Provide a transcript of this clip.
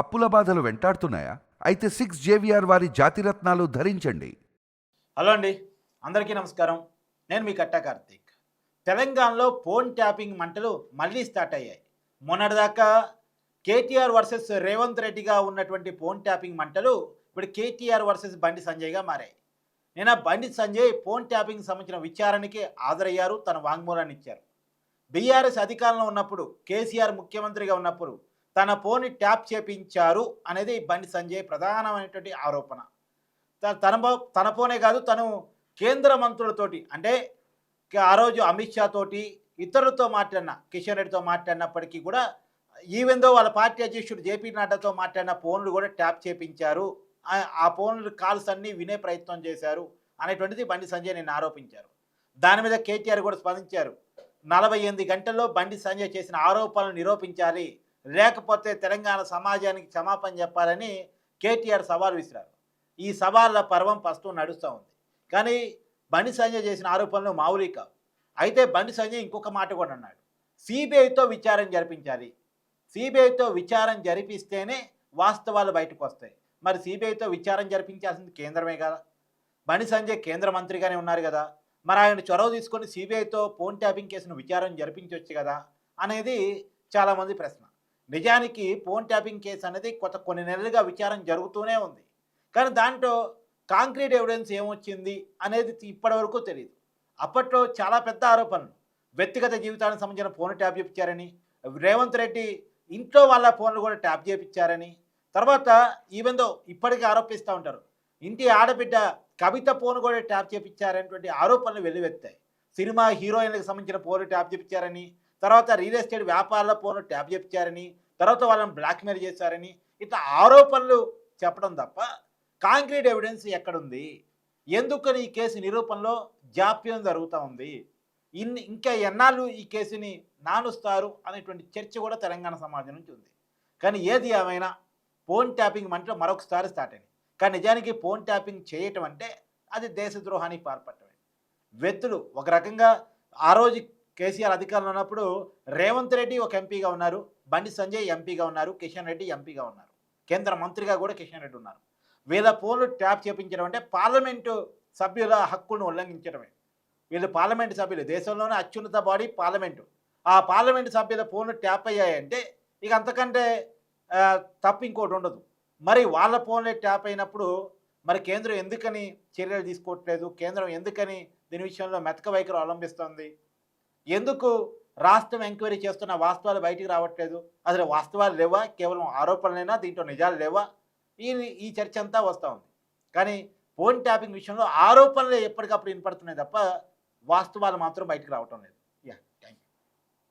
అప్పుల బాధలు వెంటాడుతున్నాయా? అయితే 6 జేవిఆర్ వారి జాతిరత్నాలు ధరించండి. హలో అండి, అందరికీ నమస్కారం. నేను మీ కట్టా కార్తీక్. తెలంగాణలో ఫోన్ ట్యాపింగ్ మంటలు మళ్ళీ స్టార్ట్ అయ్యాయి. మొన్నటిదాకా కేటీఆర్ వర్సెస్ రేవంత్ రెడ్డిగా ఉన్నటువంటి ఫోన్ ట్యాపింగ్ మంటలు ఇప్పుడు కేటీఆర్ వర్సెస్ బండి సంజయ్గా మారాయి. నిన్న బండి సంజయ్ ఫోన్ ట్యాపింగ్ సంబంధించిన విచారణకి హాజరయ్యారు, తన వాంగ్మూలాన్ని ఇచ్చారు. బీఆర్ఎస్ అధికారంలో ఉన్నప్పుడు, కేసీఆర్ ముఖ్యమంత్రిగా ఉన్నప్పుడు తన ఫోన్ని ట్యాప్ చేపించారు అనేది బండి సంజయ్ ప్రధానమైనటువంటి ఆరోపణ. తన ఫోనే కాదు, తను కేంద్ర మంత్రులతోటి అంటే ఆ రోజు అమిత్ షా తోటి ఇతరులతో మాట్లాడిన, కిషన్ రెడ్డితో మాట్లాడినప్పటికీ కూడా ఈవెందో వాళ్ళ పార్టీ అధ్యక్షుడు జేపీ నడ్డాతో మాట్లాడిన ఫోన్లు కూడా ట్యాప్ చేపించారు, ఆ ఫోన్లు కాల్స్ అన్నీ వినే ప్రయత్నం చేశారు అనేటువంటిది బండి సంజయ్ నిన్న ఆరోపించారు. దాని మీద కేటీఆర్ కూడా స్పందించారు. 48 గంటల్లో బండి సంజయ్ చేసిన ఆరోపణలు నిరూపించాలి, లేకపోతే తెలంగాణ సమాజానికి క్షమాపణ చెప్పాలని కేటీఆర్ సవాల్ విసిరారు. ఈ సవాళ్ళ పర్వం ప్రస్తుతం నడుస్తూ ఉంది. కానీ బండి సంజయ్ చేసిన ఆరోపణలు మామూలు కావు. అయితే బండి సంజయ్ ఇంకొక మాట కూడా అన్నాడు, సిబిఐతో విచారణ జరిపించాలి, సిబిఐతో విచారణ జరిపిస్తేనే వాస్తవాలు బయటకు వస్తాయి. మరి సిబిఐతో విచారణ జరిపించాల్సింది కేంద్రమే కదా, బండి సంజయ్ కేంద్ర మంత్రిగానే ఉన్నారు కదా, మరి ఆయన చొరవ తీసుకొని సిబిఐతో ఫోన్ ట్యాపింగ్ కేసును విచారణ జరిపించవచ్చు కదా అనేది చాలామంది ప్రశ్న. నిజానికి ఫోన్ ట్యాపింగ్ కేసు అనేది కొన్ని నెలలుగా విచారణ జరుగుతూనే ఉంది. కానీ దాంట్లో కాంక్రీట్ ఎవిడెన్స్ ఏమొచ్చింది అనేది ఇప్పటివరకు తెలియదు. అప్పట్లో చాలా పెద్ద ఆరోపణలు, వ్యక్తిగత జీవితానికి సంబంధించిన ఫోన్ ట్యాప్ చేయించారని, రేవంత్ రెడ్డి ఇంట్లో వాళ్ళ ఫోన్లు కూడా ట్యాప్ చేయించారని, తర్వాత ఈవెందో ఇప్పటికీ ఆరోపిస్తూ ఉంటారు, ఇంటి ఆడబిడ్డ కవిత ఫోన్ కూడా ట్యాప్ చేయించారనేటువంటి ఆరోపణలు వెల్లువెత్తాయి. సినిమా హీరోయిన్లకు సంబంధించిన ఫోన్లు ట్యాప్ చేయించారని, తర్వాత రియల్ ఎస్టేట్ వ్యాపారాల ఫోన్లు ట్యాప్ చేయించారని, తర్వాత వాళ్ళని బ్లాక్మెయిల్ చేశారని, ఇట్లా ఆరోపణలు చెప్పడం తప్ప కాంక్రీట్ ఎవిడెన్స్ ఎక్కడుంది? ఎందుకని ఈ కేసు నిరూపణలో జాప్యం జరుగుతూ ఉంది? ఇంకా ఎన్నాళ్ళు ఈ కేసుని నానుస్తారు అనేటువంటి చర్చ కూడా తెలంగాణ సమాజం నుంచి ఉంది. కానీ ఏది ఏమైనా ఫోన్ ట్యాపింగ్ మంటలో మరొకసారి స్టార్ట్ అయింది. కానీ నిజానికి ఫోన్ ట్యాపింగ్ చేయటం అంటే అది దేశద్రోహానికి పాల్పడటమే. వ్యక్తులు ఒక రకంగా ఆ రోజు కేసీఆర్ అధికారంలో ఉన్నప్పుడు రేవంత్ రెడ్డి ఒక ఎంపీగా ఉన్నారు, బండి సంజయ్ ఎంపీగా ఉన్నారు, కిషన్ రెడ్డి ఎంపీగా ఉన్నారు, కేంద్ర మంత్రిగా కూడా కిషన్ రెడ్డి ఉన్నారు. వీళ్ళ ఫోన్లు ట్యాప్ చేయించడం అంటే పార్లమెంటు సభ్యుల హక్కులను ఉల్లంఘించడమే. వీళ్ళు పార్లమెంటు సభ్యులు, దేశంలోనే అత్యున్నత బాడీ పార్లమెంటు. ఆ పార్లమెంటు సభ్యుల ఫోన్లు ట్యాప్ అయ్యాయంటే ఇక అంతకంటే తప్పు ఇంకోటి ఉండదు. మరి వాళ్ళ ఫోన్లే ట్యాప్ అయినప్పుడు మరి కేంద్రం ఎందుకని చర్యలు తీసుకోవట్లేదు? కేంద్రం ఎందుకని దీని విషయంలో మెతక వైఖరి అవలంబిస్తోంది? ఎందుకు రాష్ట్రం ఎంక్వైరీ చేస్తున్న వాస్తవాలు బయటికి రావట్లేదు? అసలు వాస్తవాలు లేవా, కేవలం ఆరోపణలైనా, దీంట్లో నిజాలు లేవా? ఈ చర్చ అంతా వస్తూ ఉంది. కానీ ఫోన్ ట్యాపింగ్ విషయంలో ఆరోపణలే ఎప్పటికప్పుడు వినపడుతున్నాయి తప్ప వాస్తవాలు మాత్రం బయటకు రావటం లేదు.